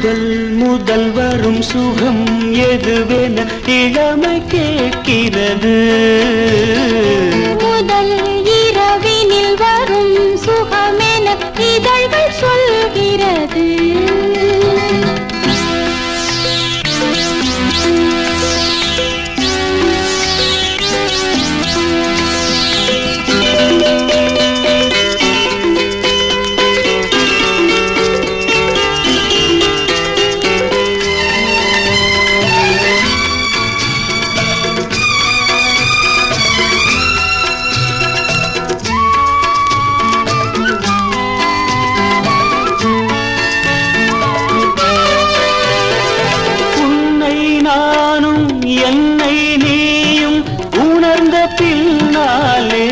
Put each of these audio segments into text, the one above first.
முதல் முதல் வரும் சுகம் எதுவென இளமை கேட்கிறது. முதல் இரவினில் வரும் சுகமென இதழ்கள் சொல்கிறது. என்னை நீயும் உணர்ந்த பின்னாலே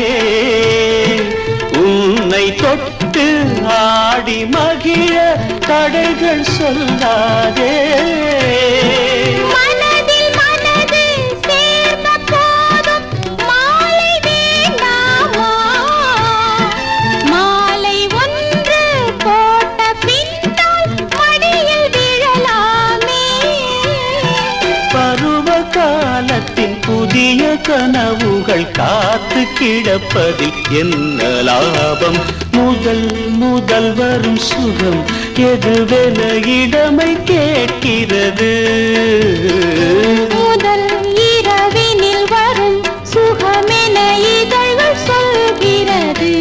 உன்னை தொட்டு ஆடி மகிழ தடைகள் சொல்லாதே. மனதில் மனது சேர்ந்த போதும் மாலை வேண்டாமா? மாலை ஒன்று போட்ட பின்னால் மடியில் விழலாமே. பருவ காலத்தின் புதிய கனவுகள் காத்து கிடப்பதில் என்ன லாபம்? முதல் முதல் வரும் சுகம் எதுவென இளமை கேட்கிறது. முதல் இரவினில் வரும் சுகமென இதழ்கள் சொல்கிறது.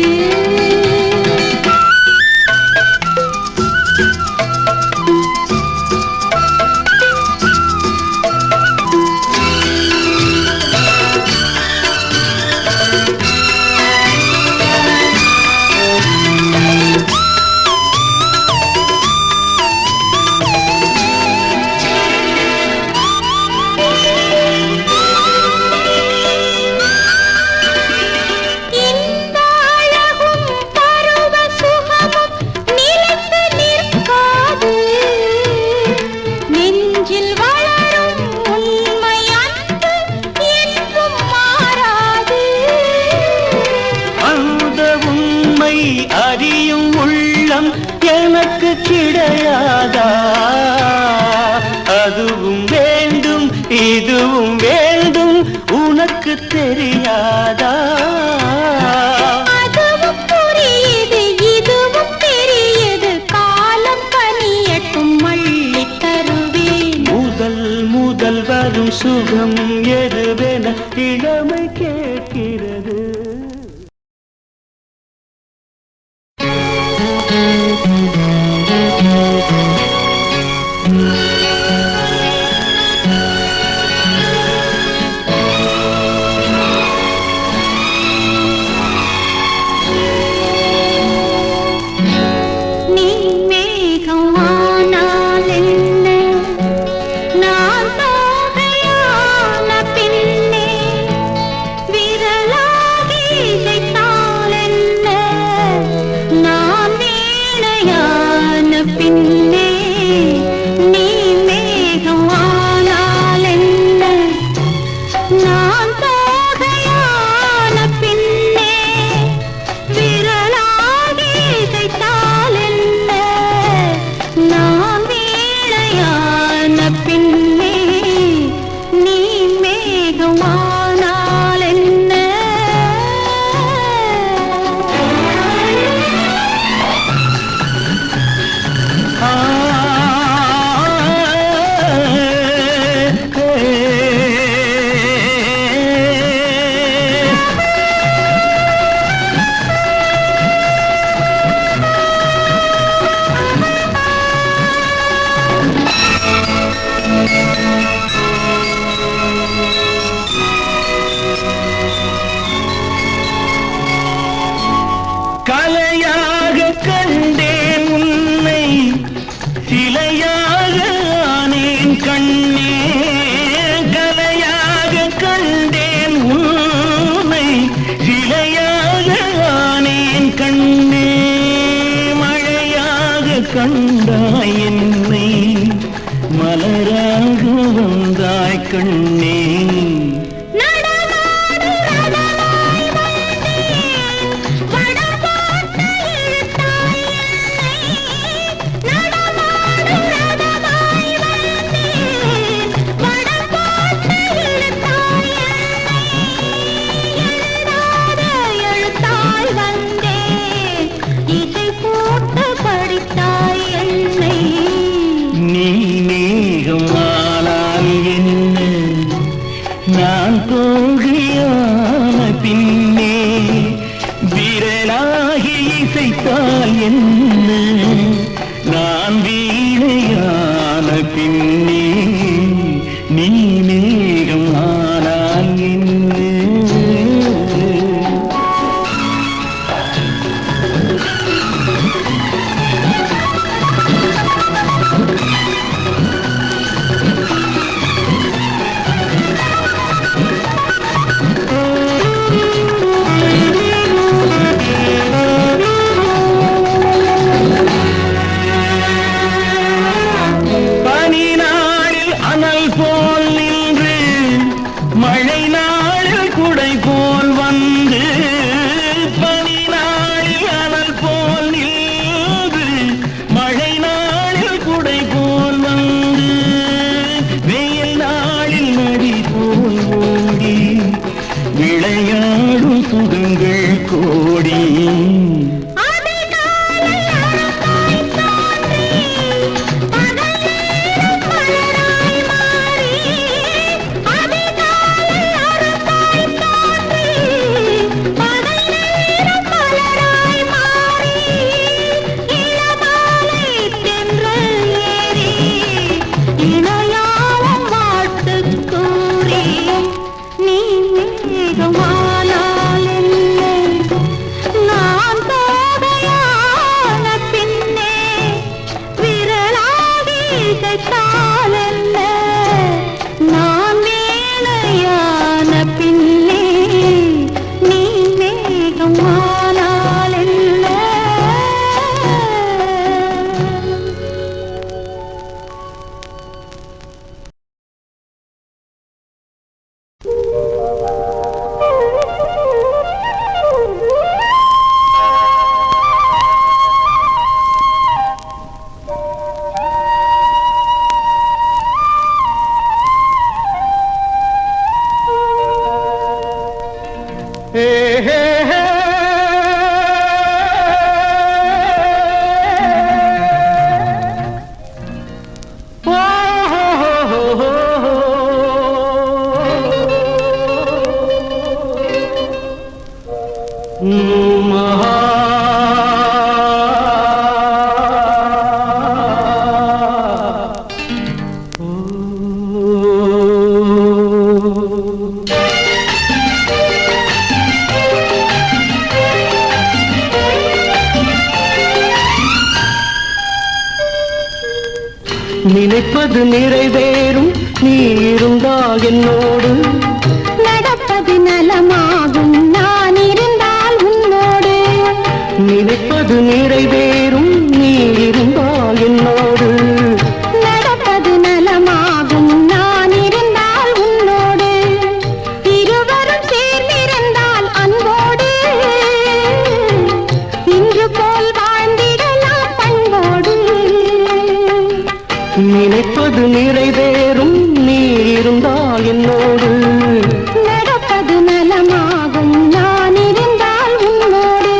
அறியும் உள்ளம் எனக்கு கிடையாதா? அதுவும் வேண்டும் இதுவும் வேண்டும் உனக்கு தெரியாதா? அதுவும் புரியுது இதுவும் தெரியுது, காலம் கனியட்டும் மள்ளி தருவேன். முதல் முதல் வரும் சுகம் எதுவென இளமை கேட்கிறது. கலையாக கண்டேன் உன்னை, சிலையாக ஆனேன் கண்ணே. கலையாக கண்டேன் உன்னை, சிலையாக ஆனேன் கண்ணே. மழையாக கண்டாய் என்னை, மலராக வந்தாய் கண்ணே. நடமாடும் விளையாடும் சுகங்கள் கோடி. நினைப்பது நிறைவேறும் நீ இருந்தால் என்னோடு. நடப்பது நலமாகும் நான் இருந்தால் உன்னோடு. நினைப்பது நிறைவேறும் நீ இருந்தால் என்னோடு. நடப்பது நலமாகும் நான் இருந்தால் உன்னோடு. இருவரும் சேர்ந்திருந்தால் அன்போடு. இன்று போல் வாழ்ந்திடலாம் பண்போடு. நினைப்பது நிறைவேறும் நீ இருந்தால் என்னோடு. நடப்பது நலமாகும் நான் இருந்தால் உன்னோடு.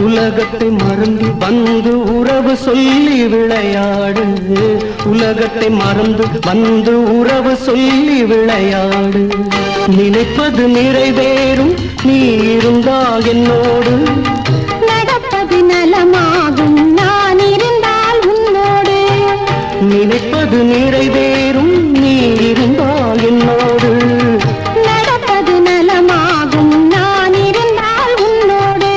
உலகத்தை மறந்து வந்து உறவு சொல்லி விளையாடு. உலகத்தை மறந்து வந்து உறவு சொல்லி விளையாடு. நினைப்பது நிறைவேறும் நீ இருந்தால் என்னோடு. நடப்பது நலமாகும் நான் இருந்தால் உன்னோடு. நினைப்பது நிறைவேறும் நீ இருந்தால் என்னோடு. நடப்பது நலமாகும் நான் இருந்தால் உன்னோடு.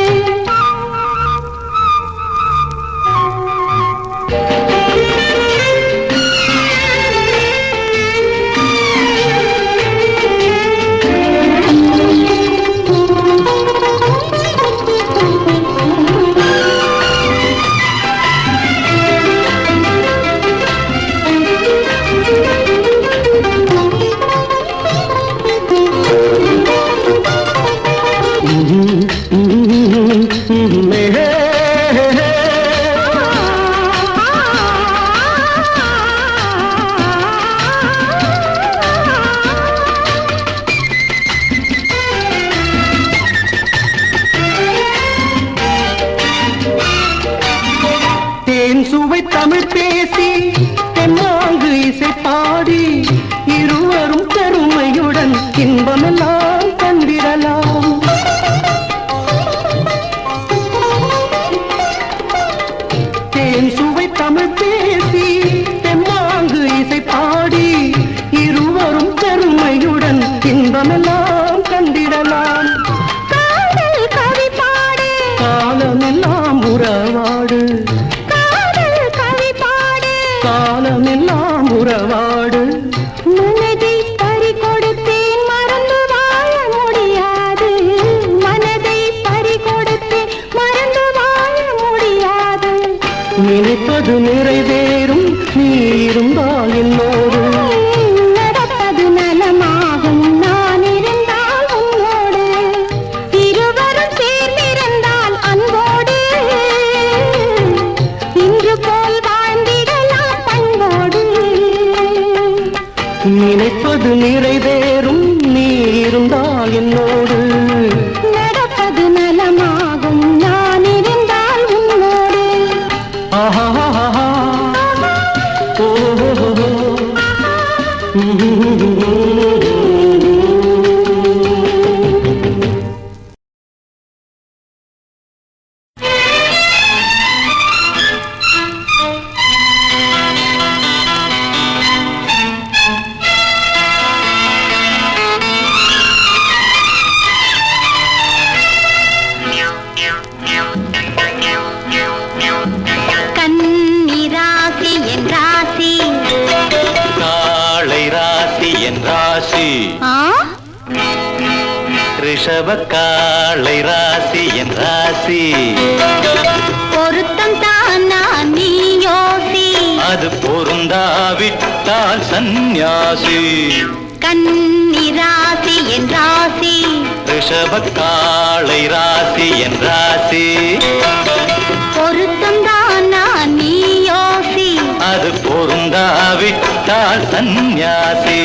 பெருமையுடன் இன்பமெல்லாம் கண்டிடலாம். தேன் சுவை தமிழ் பேசி தெம்மாங்கு இசை பாடி இருவரும் பெருமையுடன் இன்பமெல்லாம் கண்டிடலாம். காதல் கவி பாடு காலமெல்லாம் உறவாடு, காதல் கவி பாடு காலமெல்லாம் உறவாடு. மனதை பறி கொடுத்தேன் மறந்து வாழ முடியாது, மனதை பறி கொடுத்தேன் மறந்து வாழ முடியாது. நினைப்பது நிறைவேறும் நீ இருந்தால் என்னோடு. நடப்பது நலமாகும் நான் இருந்தால் உன்னோடு. இருவரும் சேர்ந்திருந்தால் அன்போடு, இன்று போல் வாழ்ந்திடலாம் பண்போடு. நினைப்பது நிறைவேறும் நீ இருந்தால் என்னோடு. நடப்பது நலமாகும் நான் இருந்தால் உன்னோடு. ஆஹா ஓஹோ கன்னி ராசி என் ராசி. காளை ராசி என் ராசி, ஆ ரிஷப காளை ராசி என் ராசி. பொருத்தம் தானா நீ யோசி. அது பொருந்தாவிட்டால் சந்நியாசி. கன்னி ராசி என் ராசி. ரிஷப காளை ராசி என் ராசி. பொருத்தம் தானா நீ யோசி. அது பொருந்தாவிட்டால் சந்நியாசி.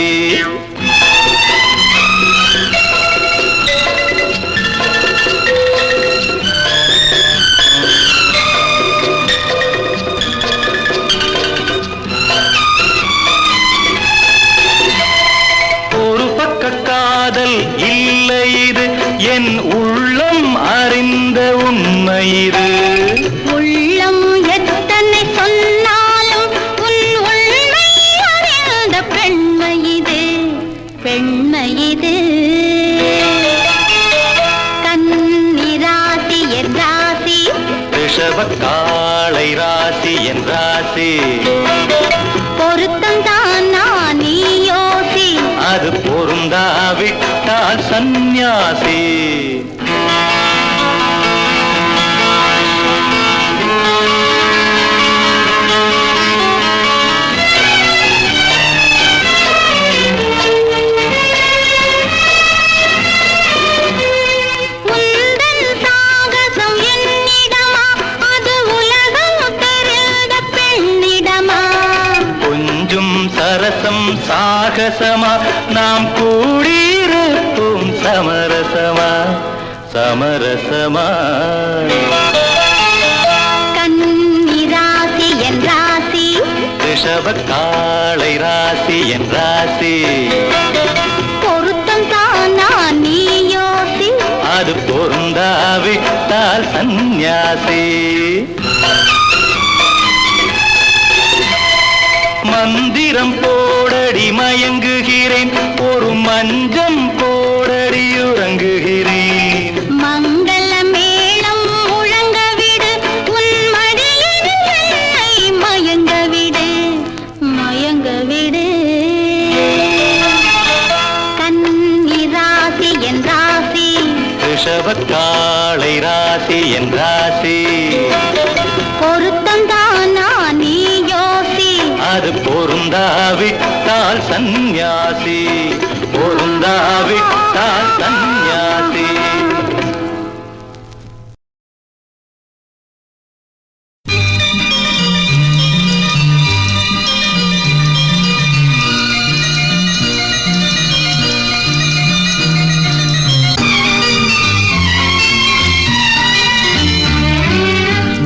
ஒரு பக்க காதல் இல்லை இது, என் உள்ளம் அறிந்த உண்மை இது. உள்ளம் எத்தனை சொன்னாலும் உன் உண்மை அறிந்த பெண்மை இது, பெண்மை இது. கன்னி ராசி என் ராசி. ரிஷப காளை ராசி என் ராசி. பொருத்தம் தானா நீ யோசி. அது பொருந்தாவிட்டால் சந்நியாசி. உந்தன் சாகசம் என்னிடமா, அது உலகம் தெரிந்த பெண்ணிடமா. கொஞ்சம் சரசம் சாகசமா, நாம் கூடியிருப்போம் சமரசமா, சமரசமா. கன்னி ராசி என் ராசி. ரிஷப காளை ராசி என் ராசி. பொருத்தம் தானா நீ யோசி. அது பொருந்தாவிட்டால் சந்நியாசி. மந்திரம் போடடி மயங்குகிறேன், ஒரு மஞ்சம் போடடி உறங்குகிறேன். மங்கள மேளம் முழங்க விடு, உன் மடியில் என்னை மயங்க விடு, மயங்க விடு. கன்னி ராசி என் ராசி. ரிஷப காளை ராசி என் ராசி. பொருத்தம் தானா நீ யோசி. அது பொருந்தாவிட்டால் சந்நியாசி, பொருந்தாவிட்டால் சந்நியாசி.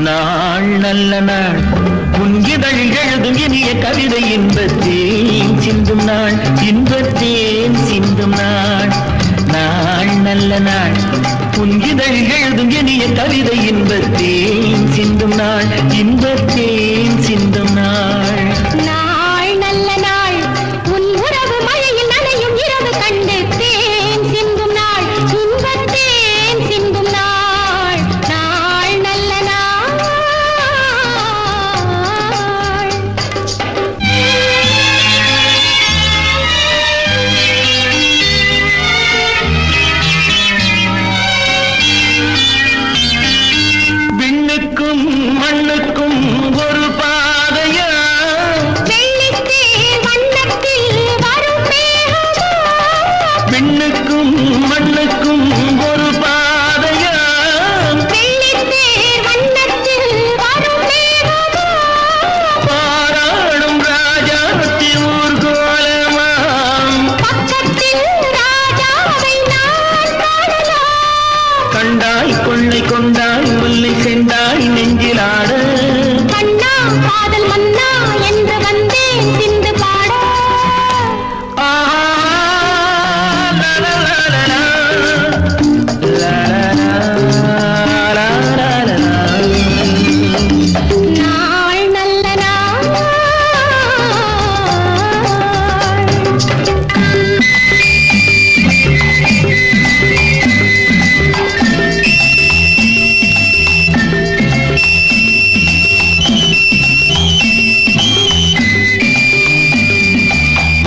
நாள் நல்ல நாள், உன்கிதழில் எழுதும் இனிய கவிதை இன்பத்தே சிந்தும் நாள், இன்பத்தே நாள் உன் இதழில் எழுதும் இனிய கவிதை இன்பத்தேன் சிந்தும் நாள் இன்பத்தேன் சிந்தும் நாள் நாள் நல்ல நாள் உன் உறவு மழையில் நனையும் இரவு கண்டு தேன் சிந்தும் நாள் இன்பத்தேன் சிந்தும் நாள் நாள் நல்ல நாள் விண்ணுக்கும் மண்ணுக்கும் ஒரு பாதையா வெள்ளித்தேர் வண்ணத்தில் வரும் மேகமா விண்ணுக்கும் மண்ணுக்கும் ஒரு பாதையா வெள்ளித்தேர் வண்ணத்தில் வரும் மேகமா பாராளும் ராஜாத்தி ஊர்கோலமாம் பக்கத்தில் ராஜாவை நான் காணலாம் கண்டாய் கொள்ளை கொண்டாய் முல்லை செண்டாய் நெஞ்சிலாட கண்ணா காதல் மன்னா என்று வந்தேன் சிந்து பாட ஆ, லா, லா, லா, லா, லா. லா, லா, லா, லா, லா, லா, லா. நாள் நல்ல நாள்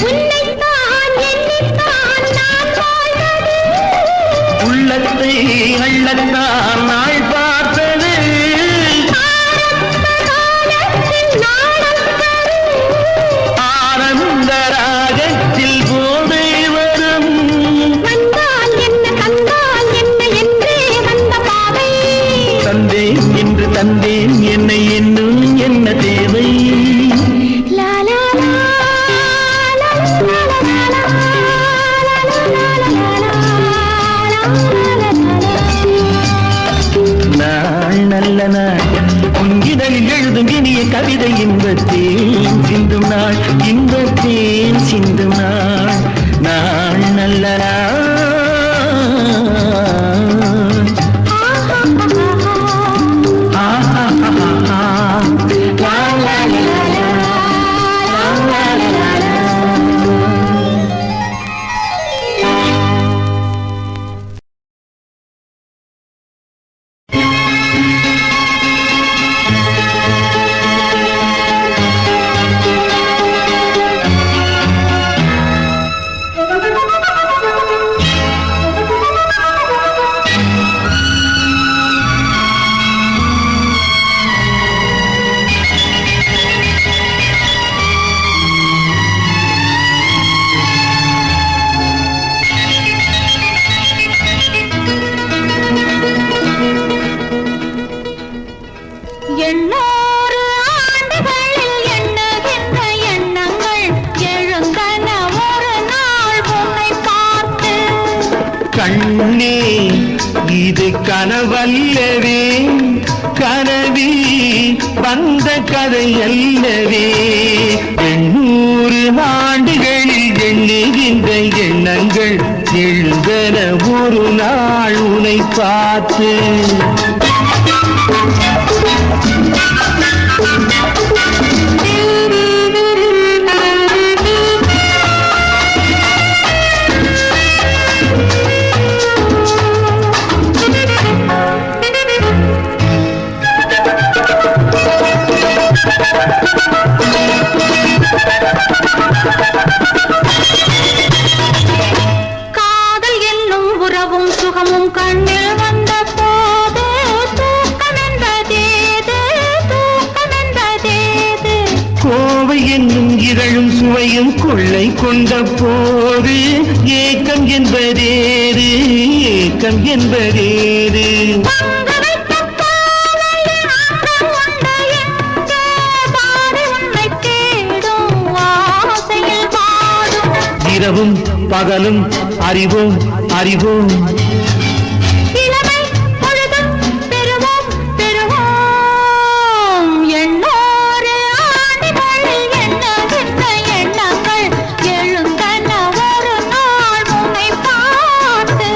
உன்னைத்தான் எண்ணித்தான் நான் வாழ்வது உள்ளத்தை அள்ளத்தான் நாள் பார்த்தது காலத்தில் நாணம் தரும் ஆனந்த ராகத்தில் போதை வரும் வந்தால் என்ன தந்தால் என்ன என்றே வந்த பாவை தந்தேன் என்று தந்தேன் என்னை இன்னும் என்ன தேவை லா லா லா லா லா லா லா நாள் நல்ல நாள் உன் இதழில் எழுதும் இனிய கவிதை இன்பத்தேன் சிந்தும் நாள் இன்பத்தேன் சிந்தும் நாள் நாள் நல்ல நாள் ஆஹா லா லா லா லா லா லா லா லா. எண்ணூறு ஆண்டுகளில் எண்ணுகின்ற எண்ணங்கள் எழுந்தன ஒரு நாள் உன்னை பார்த்து கண்ணே இது கனவல்லவே கனவில் வந்த கதை அல்லவே 800 ஆண்டுகளில் எண்ணுகின்ற எண்ணங்கள் எழுந்தன ஒரு நாள் உன்னை பார்த்து காதல் என்னும் உறவும் சுகமும் கண்ணில் வந்த போது தூக்கம் என்பதேது தூக்கம் என்பதேது கோவை என்னும் இதழும் சுவையும் கொள்ளை கொண்ட போது ஏக்கம் என்பதேது ஏக்கம் என்பதேது பங்கு வைத்த பாவையில் ஆக்கம் உண்டு எங்கே பாடி உன்னை தேடும் ஆசையில் பாடும் இரவும் பகலும் அறிவோம் அறிவோம் இளமை பொழுதும் பெறுவோம் பெறுவோம் 800 ஆண்டுகளில் எண்ணுகின்ற எண்ணங்கள் எழுந்தன ஒரு நாள் உன்னை பார்த்து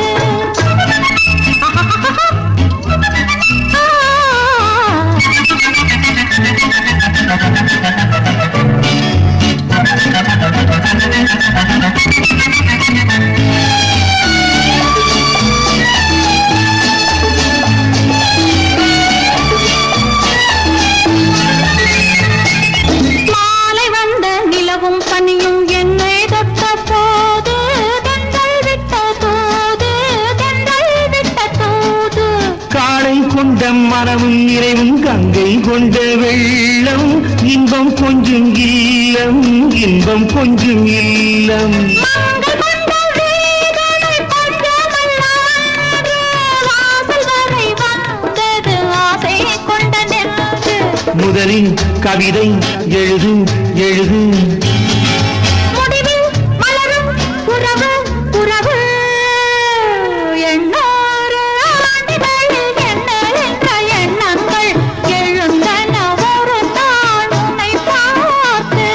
இன்பம் கொஞ்சம் இல்லம் முதலில் கவிதை எழுது எழுது முடிவில் மலரும் உறவு உறவு எண்ணூறு ஆண்டுகளில் என்ன என்ற எண்ணங்கள் எழுந்தன ஒரு நாள் உன்னை பார்த்து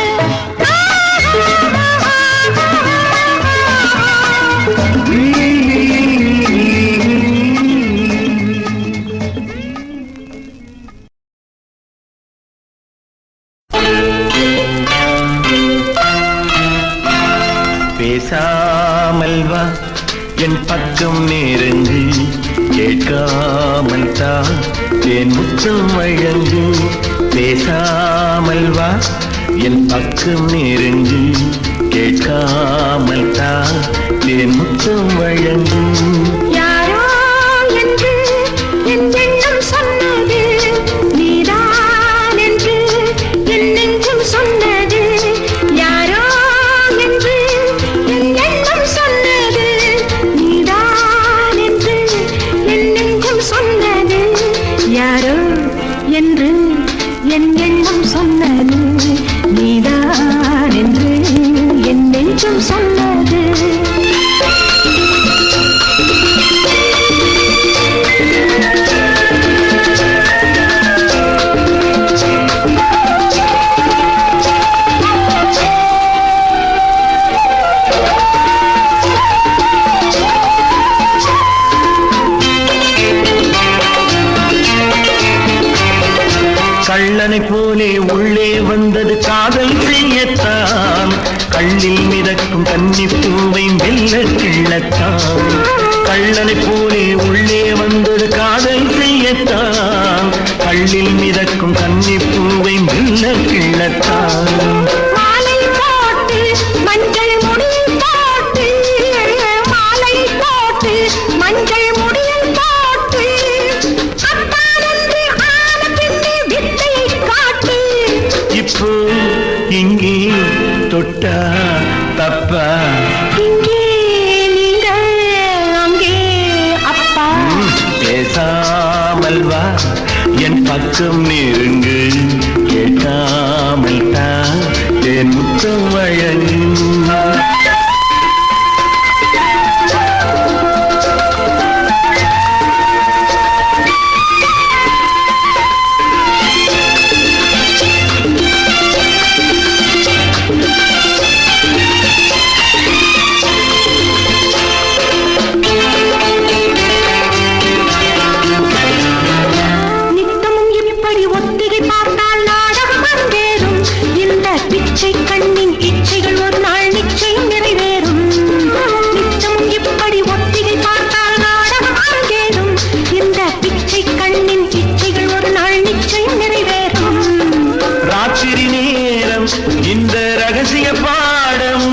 பேசாமல் வா என் பக்கம் நெருங்கு கேட்காமல் தான் என் முத்தம் வழங்கு பேசாமல் வா என் பக்கம் நெருங்கு கேட்காமல் தான் என் முத்தம் வழங்கு யாரோ என்று என் எண்ணம் சொன்னது நீதான் என்று என் நெஞ்சம் சொன்னது யாரோ என்று என் எண்ணம் சொன்னது நீதான் என்று என் நெஞ்சம் சொன்னது யாரோ என்று என் எண்ணம் சொன்னது நீதான் என்று என் நெஞ்சம் சொன்னது கள்ளனை போலே உள்ளே வந்தது காதல் செய்யத்தான் கள்ளில் மிதக்கும் கன்னிப்பூவை மெல்ல கிள்ளத்தான் கள்ளனை போலே உள்ளே வந்தது காதல் செய்யத்தான் கள்ளில் மிதக்கும் கன்னிப்பூவை மெல்ல கிள்ளத்தான் மாலை போட்டு மஞ்சள் முடியில் போட்டு மாலை போட்டு மஞ்சள் முடியில் போட்டு அப்பானந்து ஆன பின்னே வித்தையை காட்டு இப்போ இங்கே தொட்டா தப்பா இங்கே நீங்கள் அங்கே அப்பா பேசாமல் வா என் பக்கம் நெருங்கு கேட்காமல் தான் என் முத்தம் வழங்கு நித்தமும் இப்படி ஒத்திகை பார்த்தால் நாடகம் அரங்கேறும் இந்த பிச்சை கண்ணின் இச்சைகள் ஒரு நாள் நிச்சயம் நிறைவேறும் நித்தமும் இப்படி ஒத்திகை பார்த்தால் நாடகம் அரங்கேறும் இந்த பிச்சை கண்ணின் இச்சைகள் ஒரு நாள் நிச்சயம் நிறைவேறும் ராத்திரி நேரம் இந்த ரகசிய பாடம்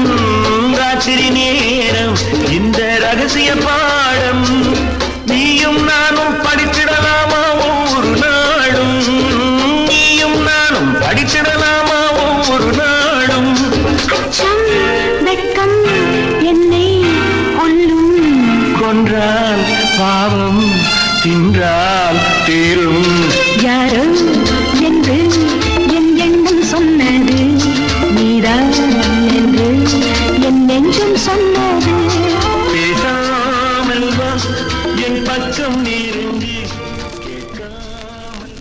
ராத்திரி நேரம் இந்த ரகசிய பாடம் நீயும் நானும் படித்திடலாமா ஒவ்வொரு நாளும் நீயும் நானும் படித்திடலாமா ஒவ்வொரு நாளும் அச்சம் வெட்கம் என்னை கொல்லும் கொன்றால் பாவம் தின்றால் தீரும் யாரோ என்று என் எண்ணம் சொன்னது நீதான் என்று என் நெஞ்சம் சொன்னது பேசாமல் வா என் பக்கம் நெருங்கி கேட்காமல்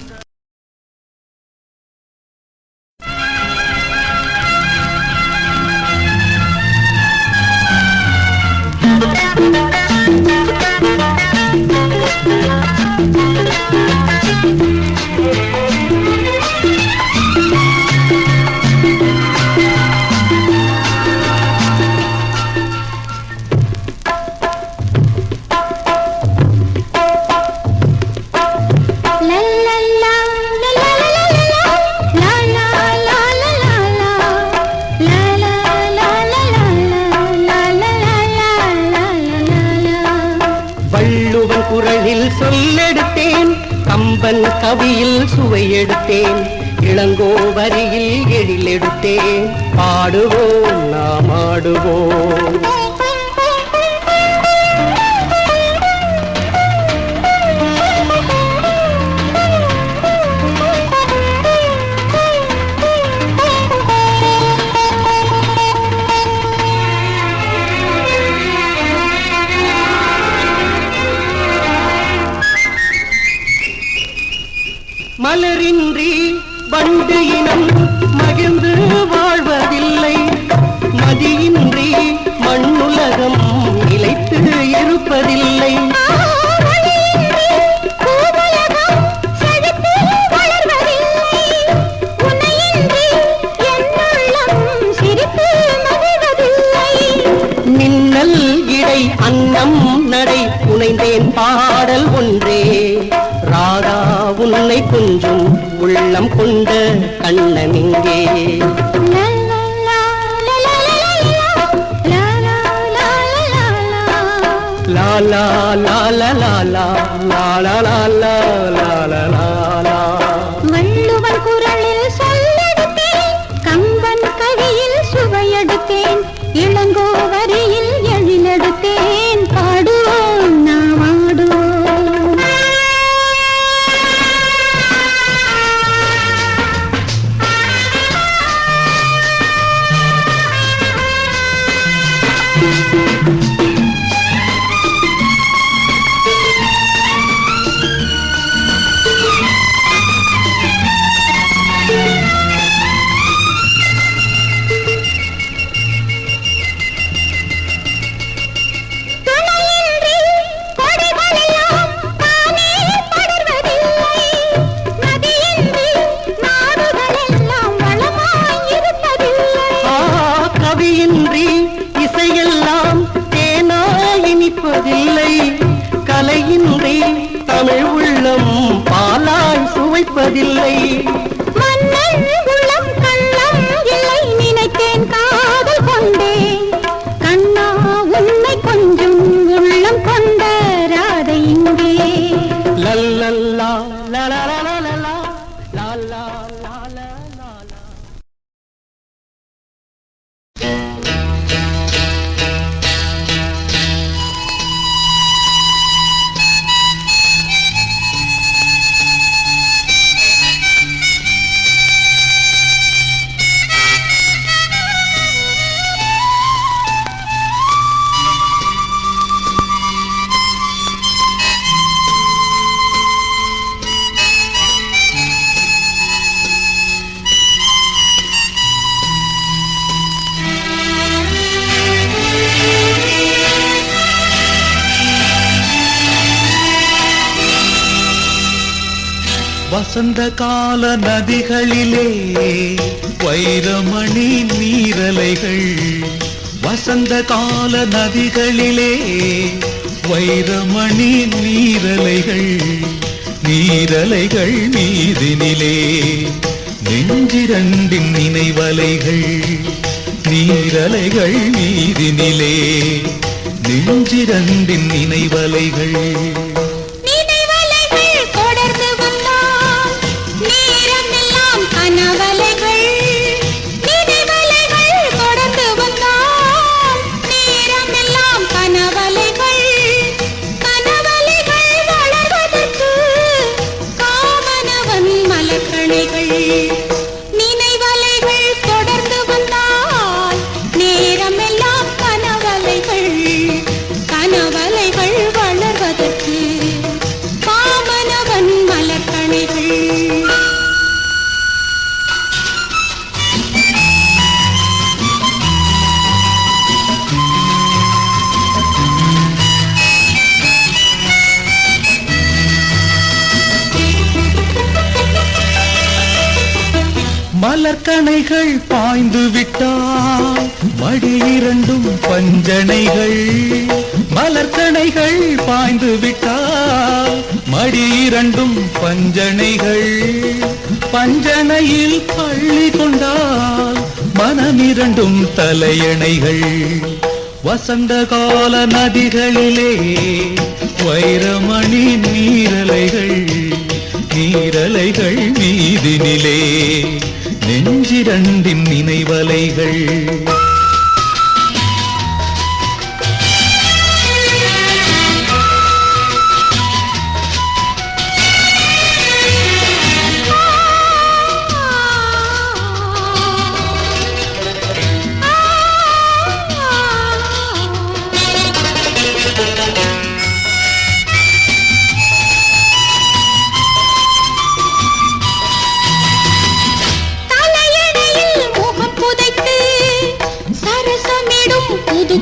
குரலில் சொல்லெடுத்தேன் கம்பன் கவியில் சுவை எடுத்தேன் இளங்கோவரியில் எழிலெடுத்தேன் பாடுவோம் நாம் ஆடுவோம். மலரின்றி வண்டு இனம் மகிழ்ந்து வாழ்வதில்லை, மதியின்றி மண்ணுலகம் நிலைத்து இருப்பதில்லை. மின்னல் இடை அன்னம் நடை புனைந்தேன் பாடல் ஒன்றே, ராதா உன்னை கொஞ்சும் உள்ளம் கொண்ட கண்ணனிங்கே. லாலா லாலா லாலா லாலா லாலா லாலா. வள்ளுவன் குரலில் சொல்லெடுத்தேன், கம்பன் கவியில் சுவையெடுத்தேன், இளங்கோவரியில் எழிலெடுத்தேன் பாடுவோம் நாம் ஆடுவோம். கலையின்றி தமிழ் உள்ளம் பாலாய் சுவைப்பதில்லை. மன்னன் உள்ளம் கள்ளம் இல்லை, நினைத்தேன் காதல் கொண்டேன், கண்ணா உன்னை கொஞ்சம் உள்ளம் கொண்ட ராதை இங்கே. லல்லல்லா லலா லலா லாலா லாலா லாலா. வசந்த கால நதிகளிலே வைரமணி நீரலைகள், வசந்த கால நதிகளிலே வைரமணி நீரலைகள், நீரலைகள் மீதினிலே நெஞ்சிரண்டின் நினைவலைகள், நீரலைகள் மீதினிலே நெஞ்சிரண்டின் நினைவலைகள். மலர்கணைகள் பாய்ந்து விட்டால் மடி இரண்டும் பஞ்சனைகள், மலர்கணைகள் பாய்ந்து விட்டால் மடி இரண்டும் பஞ்சனைகள், பஞ்சனையில் பள்ளி கொண்டால் மனமிரண்டும் தலையணைகள். வசந்த கால நதிகளிலே வைரமணி நீரலைகள், நீரலைகள் மீதினிலே நெஞ்சிரண்டின் நினைவலைகள்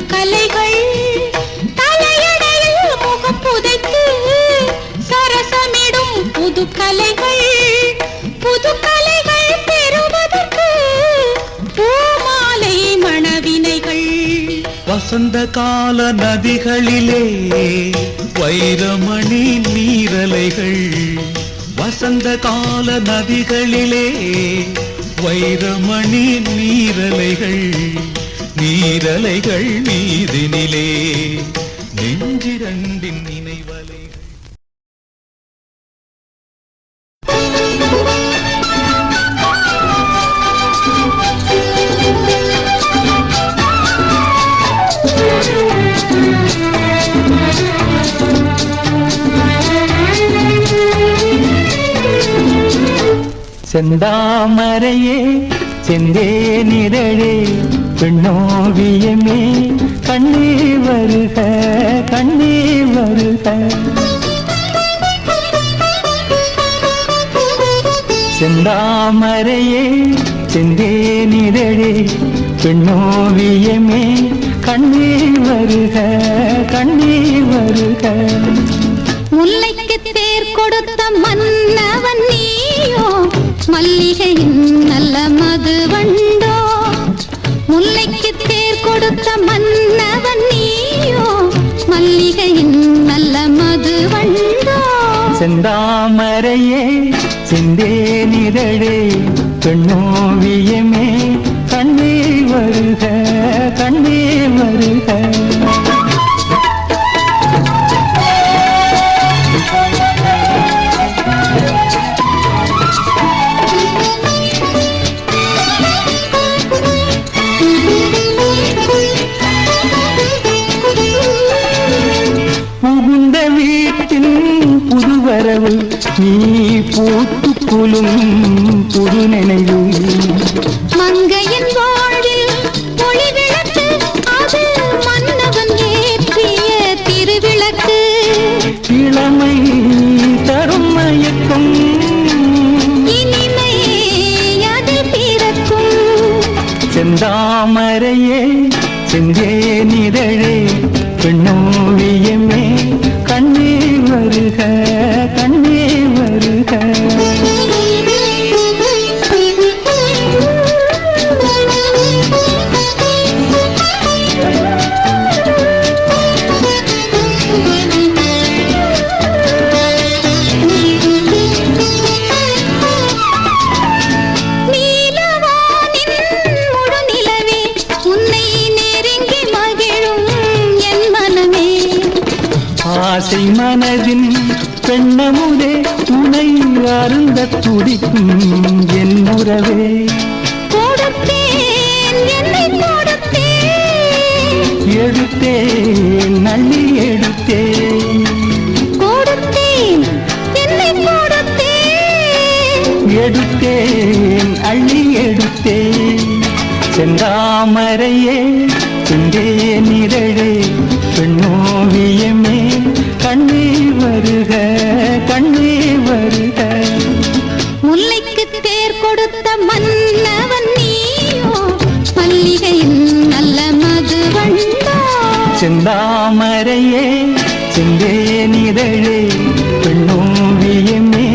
கலைகள் தலையடையில் முகம் புதைத்து சரசமிடும் புது கலைகள் பெறுவதற்கு பூமாலை மணவினைகள் வசந்த கால நதிகளிலே வைரமணி நீரலைகள் வசந்த கால நதிகளிலே வைரமணி நீரலைகள் நீரலைகள் மீதினிலே நெஞ்சிரண்டின் நினைவலைகள் செந்தாமரையே செந்தேனிதழே பெண்ணோவியமே கண்ணே வருக கண்ணே வருக செந்தாமரையே செந்தேனிதழே பெண்ணோவியமே கண்ணே வருக கண்ணே வருக முல்லைக்கு தேர் கொடுத்த மன்னவன் நீயோ மல்லிகையின் நல்ல மது வண்டோ முல்லைக்கு தேர் கொடுத்த மன்னவன் நீயோ மல்லிகையின் நல்ல மது வண்டோ செந்தாமரையே செந்தேனிதழே பெண்ணோவியமே கண்ணே வருக கண்ணே வருக புகுந்த வீட்டின் புதுவரவு நீ பூத்து குலும் புது நினைவு மங்கையின் வாழ்வில் ஒளி விளக்கு அது மன்னவன் ஏற்றிய திருவிளக்கு இளமை தரும் மயக்கம் இனிமை அதில் பிறக்கும் செந்தாமரையே செந்தேனிதழே பெண்ணோவியமே கண்ணே வருக கண்ணே வருக ஆசை மனதின் பெண்ணமுதே துணை அருந்த துடிக்கும் என் உறவே கொடுத்தேன் என்னை கொடுத்தேன் எடுத்தேன் நள்ளி எடுத்தேன் கொடுத்தேன் என்னை கொடுத்தேன் எடுத்தேன் அள்ளி எடுத்தேன் செந்தாமரையே செந்தேனிதழே பெண்ணோவியமே கண்ணே வருக கண்ணே வருக முல்லைக்கு தேர் கொடுத்த மன்னவன் நீயோ மல்லிகையின் நல்ல மது வண்டோ செந்தாமரையே செந்தேனிதழே பெண்ணோவியமே